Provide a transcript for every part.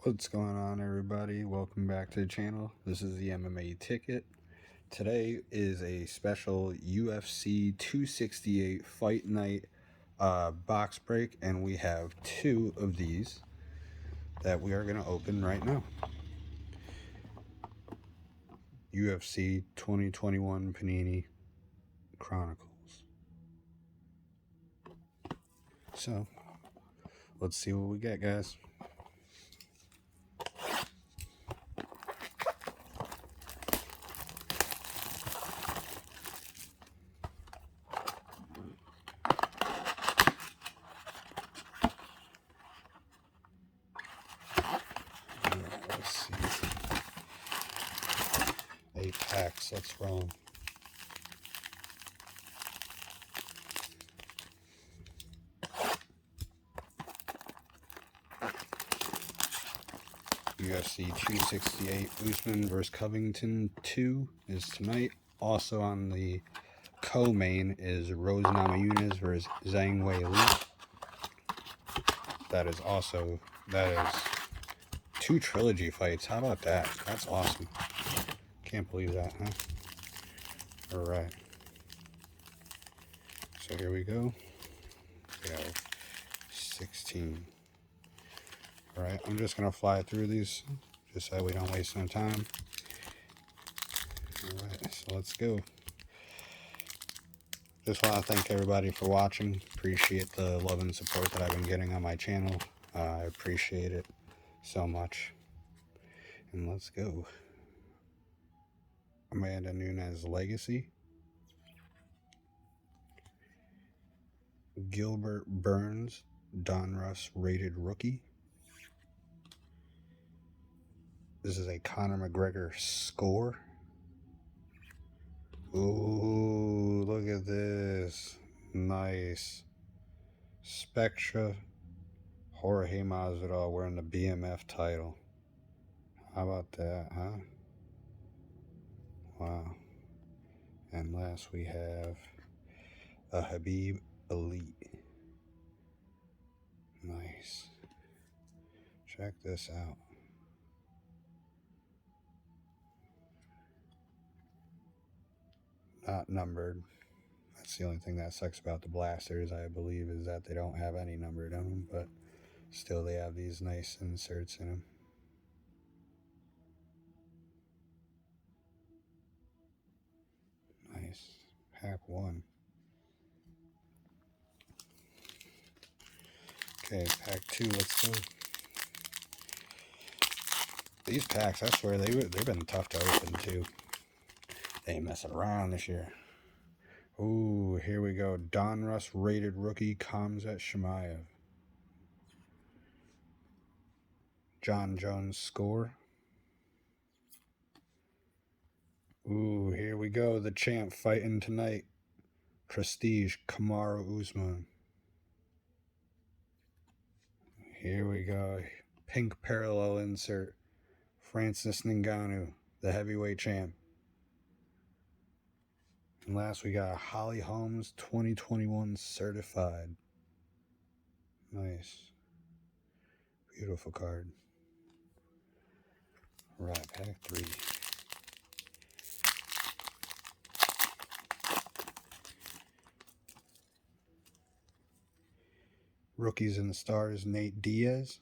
What's going on, everybody? Welcome back to the channel. This is the MMA Ticket. Today is a special UFC 268 Fight Night box break, and we have two of these that we are going to open right now. UFC 2021 Panini Chronicles. So, let's see what we get, guys. Let's see. 8 packs. Let's roll. UFC 268 Usman vs. Covington 2 is tonight. Also on the co-main is Rose Namajunas vs. Zhang Weili. That is 2 trilogy fights. How about that? That's awesome. Can't believe that, huh? Alright. So here we go. We have 16. Alright, I'm just going to fly through these just so we don't waste no time. Alright, so let's go. Just want to thank everybody for watching. Appreciate the love and support that I've been getting on my channel. I appreciate it so much. And let's go. Amanda Nunes Legacy. Gilbert Burns Donruss Rated Rookie. This is a Conor McGregor score. Ooh, look at this. Nice. Spectra. Jorge Masvidal wearing the BMF title. How about that, huh? Wow. And last we have a Habib Elite. Nice. Check this out. Not numbered. That's the only thing that sucks about the blasters, I believe, is that they don't have any numbered on them, but still they have these nice inserts in them. Nice. Pack 1. Okay, pack 2, let's go. These packs, I swear, they've been tough to open too. They ain't messing around this year. Ooh, here we go. Donruss Rated Rookie Khamzat Chimaev. John Jones score. Ooh, here we go. The champ fighting tonight. Prestige Kamaru Usman. Here we go. Pink parallel insert. Francis Ngannou, the heavyweight champ. And last we got Holly Holmes 2021 certified. Nice. Beautiful card. Right, pack 3. Rookies and Stars Nate Diaz.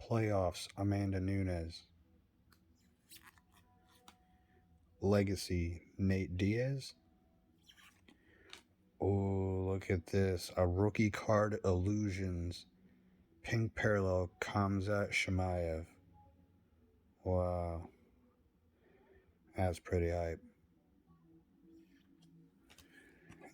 Playoffs Amanda Nunes. Legacy Nate Diaz. Oh, look at this. A rookie card illusions. Pink parallel Khamzat Chimaev. Wow. That's pretty hype.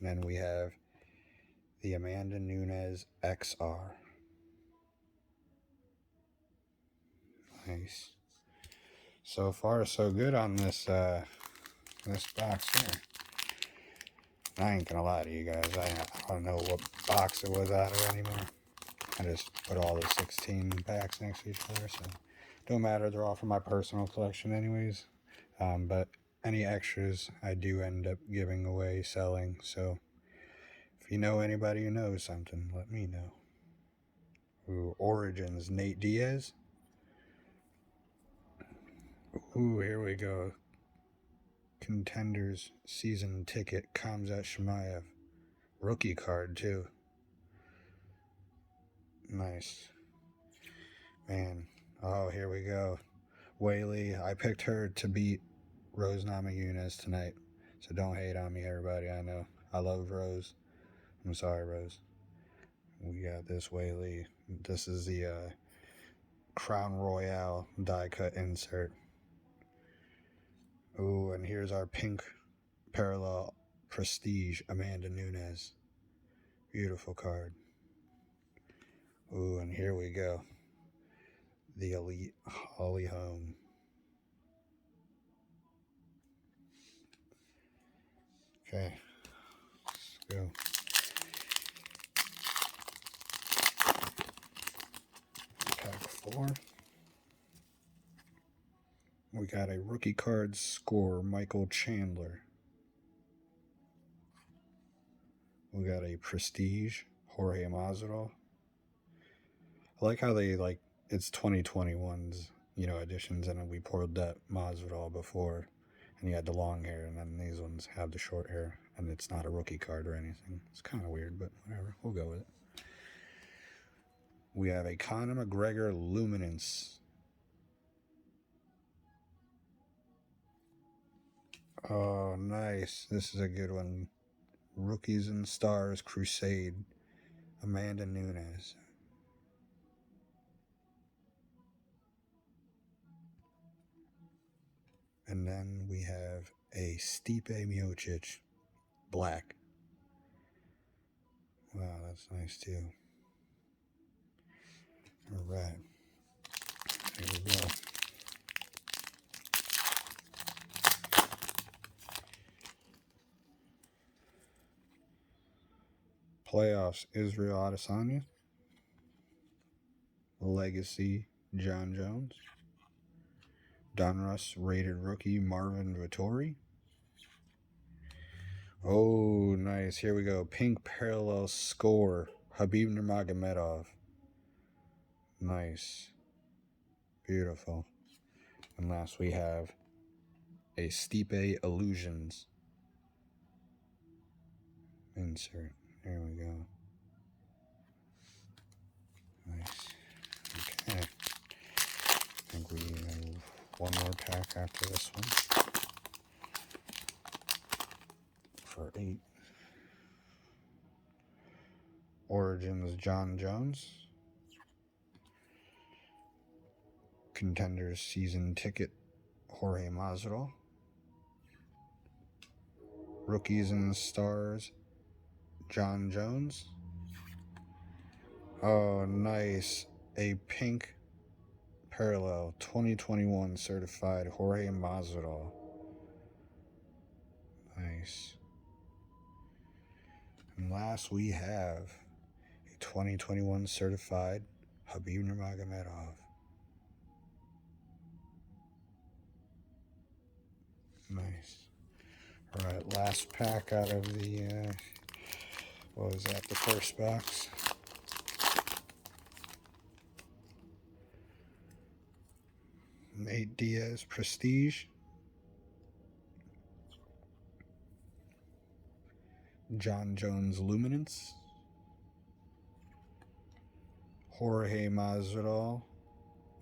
And then we have the Amanda Nunes XR. Nice. So far, so good on this this box here. I ain't gonna lie to you guys. I don't know what box it was out of anymore. I just put all the 16 packs next to each other, so don't matter. They're all from my personal collection anyways. But any extras I do end up giving away, selling. So if you know anybody who knows something, let me know. Ooh, Origins, Nate Diaz. Ooh, here we go. Contenders season ticket, Khamzat Chimaev. Rookie card, too. Nice. Man. Oh, here we go. Whaley. I picked her to beat Rose Namajunas tonight. So don't hate on me, everybody. I know. I love Rose. I'm sorry, Rose. We got this Whaley. This is the Crown Royale die cut insert. Ooh, and here's our pink parallel Prestige Amanda Nunes. Beautiful card. Ooh, and here we go. The Elite Holly Holm. Okay, let's go. Pack 4. We got a rookie card score, Michael Chandler. We got a Prestige, Jorge Masvidal. I like how they, like, it's 2021's, editions, and we poured that Masvidal before, and he had the long hair, and then these ones have the short hair, and it's not a rookie card or anything. It's kind of weird, but whatever. We'll go with it. We have a Conor McGregor Luminance. Oh, nice. This is a good one. Rookies and Stars Crusade, Amanda Nunes. And then we have a Stipe Miocic Black. Wow, that's nice too. All right. Here we go. Playoffs, Israel Adesanya. Legacy, John Jones. Donruss rated rookie, Marvin Vettori. Oh, nice. Here we go. Pink parallel score, Khabib Nurmagomedov. Nice. Beautiful. And last we have a Stipe Illusions insert. There we go. Nice. Okay. I think we have one more pack after this one. For 8. Origins, John Jones. Contenders season ticket, Jorge Masvidal. Rookies and Stars, John Jones. Oh, nice. A pink parallel 2021 certified Jorge Masvidal. Nice. And last we have a 2021 certified Khabib Nurmagomedov. Nice. All right, last pack out of the, what was that, the first box. Nate Diaz Prestige. John Jones Luminance. Jorge Masvidal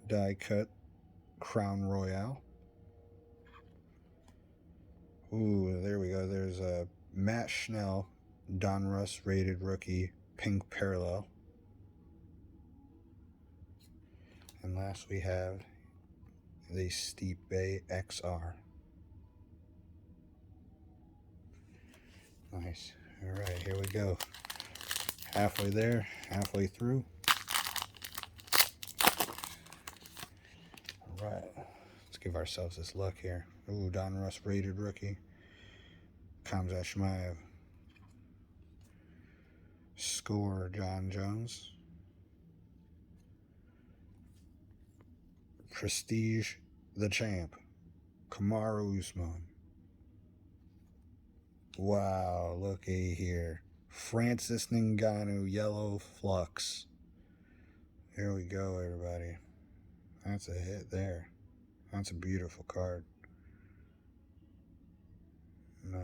die cut Crown Royale. Ooh, there we go. There's a Matt Schnell Donruss rated rookie pink parallel. And last we have the Stipe XR. Nice. All right, here we go. Halfway there, halfway through. All right, let's give ourselves this luck here. Ooh, Donruss rated rookie. Khamzat Chimaev. Score, John Jones. Prestige, the champ, Kamaru Usman. Wow, looky here. Francis Ngannou, Yellow Flux. Here we go, everybody. That's a hit there. That's a beautiful card. Nice.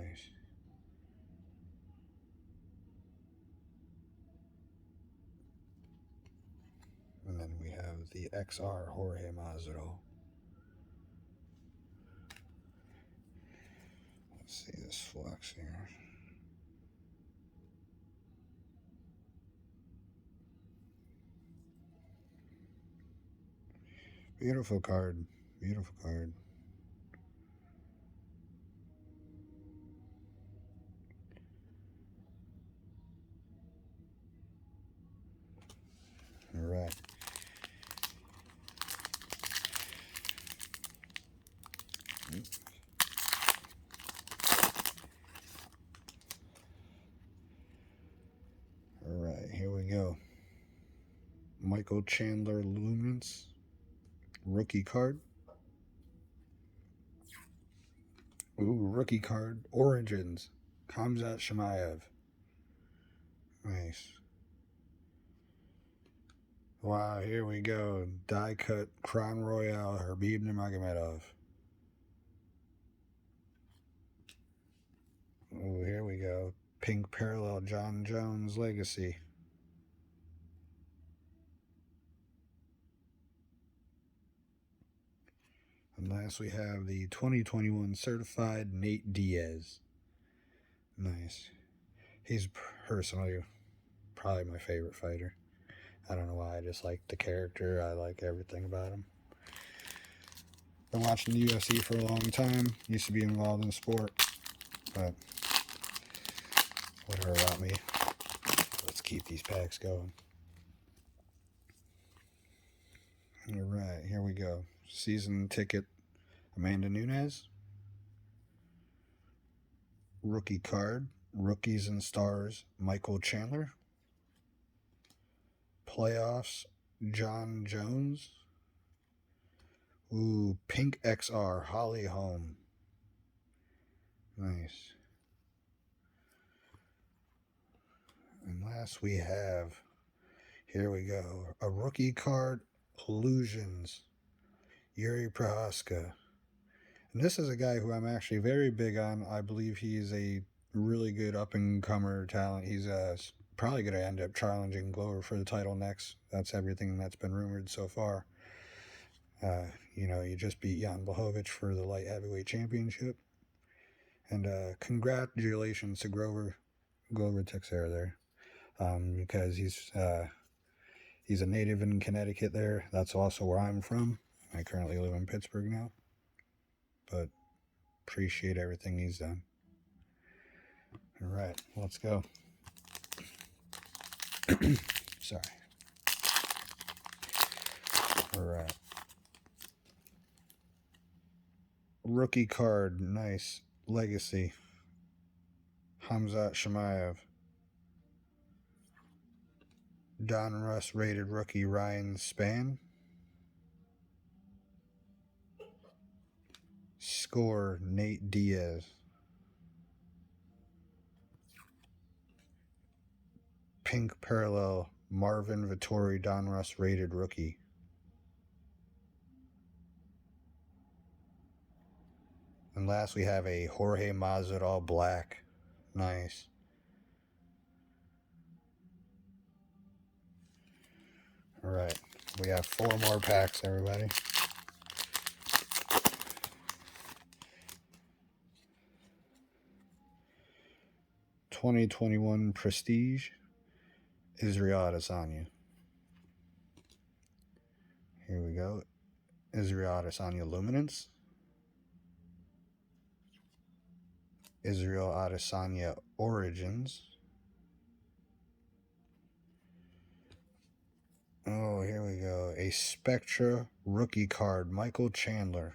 And then we have the XR Jorge Masvidal. Let's see this flex here. Beautiful card. Beautiful card. All right. All right, here we go. Michael Chandler Luminance, rookie card. Ooh, rookie card. Origins, Khamzat Chimaev. Nice. Wow, here we go. Die cut Crown Royale Khabib Nurmagomedov. Ooh, here we go. Pink Parallel John Jones Legacy. And last we have the 2021 Certified Nate Diaz. Nice. He's personally probably my favorite fighter. I don't know why, I just like the character. I like everything about him. Been watching the UFC for a long time. Used to be involved in the sport. But whatever about me. Let's keep these packs going. Alright, here we go. Season ticket Amanda Nunes. Rookie card. Rookies and Stars Michael Chandler. Playoffs John Jones. Ooh, Pink XR Holly Holm. Nice. And last we have, here we go, a rookie card, Illusions, Yuri Prohaska. And this is a guy who I'm actually very big on. I believe he is a really good up-and-comer talent. He's probably going to end up challenging Glover for the title next. That's everything that's been rumored so far. You know, you just beat Jan Blachowicz for the light heavyweight championship. And congratulations to Glover Teixeira there. Because he's a native in Connecticut there. That's also where I'm from. I currently live in Pittsburgh now. But appreciate everything he's done. All right, let's go. Sorry. All right. Rookie card, nice. Legacy. Khamzat Chimaev. Don Russ rated rookie Ryan Spann. Score Nate Diaz. Pink Parallel Marvin Vittori Don Russ rated rookie. And last we have a Jorge Masvidal black. Nice. All right, we have 4 more packs, everybody. '21 Prestige, Israel Adesanya. Here we go. Israel Adesanya Luminance. Israel Adesanya Origins. Oh, here we go. A Spectra rookie card, Michael Chandler.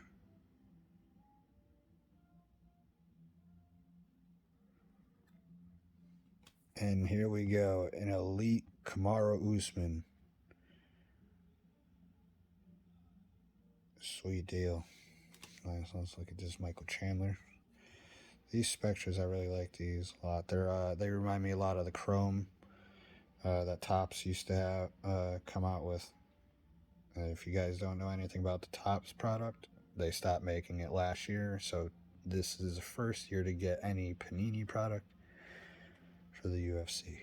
And here we go. An Elite Kamaru Usman. Sweet deal. Nice. Let's look at this Michael Chandler. These Spectras, I really like these a lot. They remind me a lot of the Chrome that Topps used to have come out with. If you guys don't know anything about the Topps product, they stopped making it last year, so this is the first year to get any Panini product for the UFC.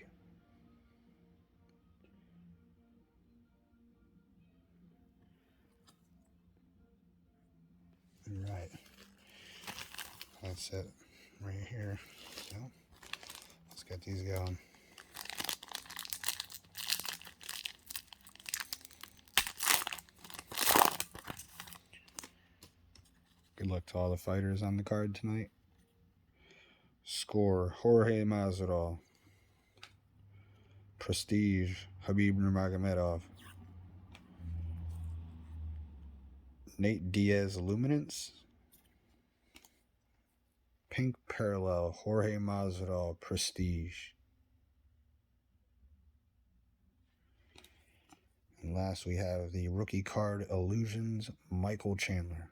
Right. That's it right here. So let's get these going. Good luck to all the fighters on the card tonight. Score: Jorge Masvidal. Prestige: Khabib Nurmagomedov. Nate Diaz Luminance. Pink Parallel: Jorge Masvidal. Prestige. And last we have the rookie card Illusions, Michael Chandler.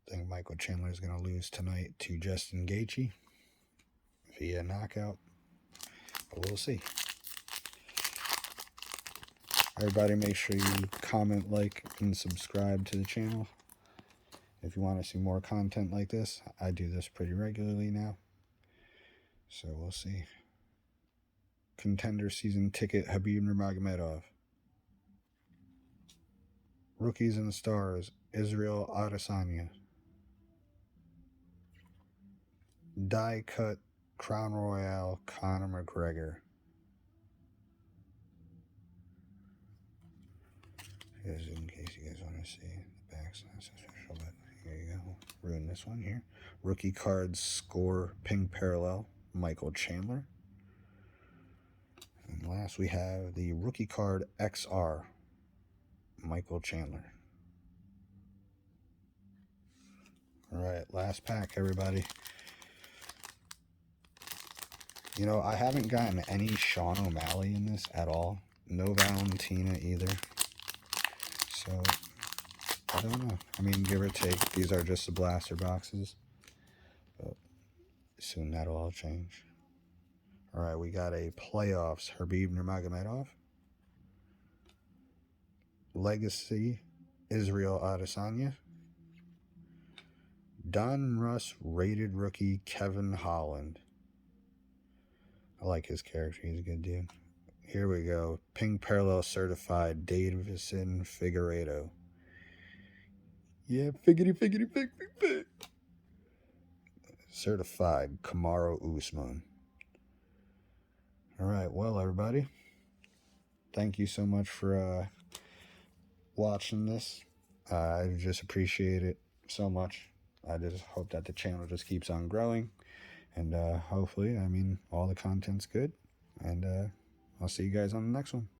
I think Michael Chandler is going to lose tonight to Justin Gaethje via knockout, but we'll see. Everybody make sure you comment, like, and subscribe to the channel if you want to see more content like this. I do this pretty regularly now, so we'll see. Contender season ticket, Khabib Nurmagomedov. Rookies and Stars, Israel Adesanya. Die cut Crown Royale, Conor McGregor. In case you guys want to see the back's not so special, but here you go. Ruin this one here. Rookie cards Score Pink Parallel, Michael Chandler. And last we have the rookie card XR, Michael Chandler. Alright, last pack, everybody. You know, I haven't gotten any Sean O'Malley in this at all. No Valentina either. So, I don't know. I mean, give or take, these are just the blaster boxes. But soon that'll all change. Alright, we got a Playoffs Khabib Nurmagomedov. Legacy Israel Adesanya. Don Russ rated rookie Kevin Holland. I like his character. He's a good dude. Here we go. Pink Parallel certified Davison Figueiredo. Yeah, fig. Certified Kamaru Usman. Alright, well, everybody. Thank you so much for watching this. I just appreciate it so much. I just hope that the channel just keeps on growing. And hopefully, I mean, all the content's good. And I'll see you guys on the next one.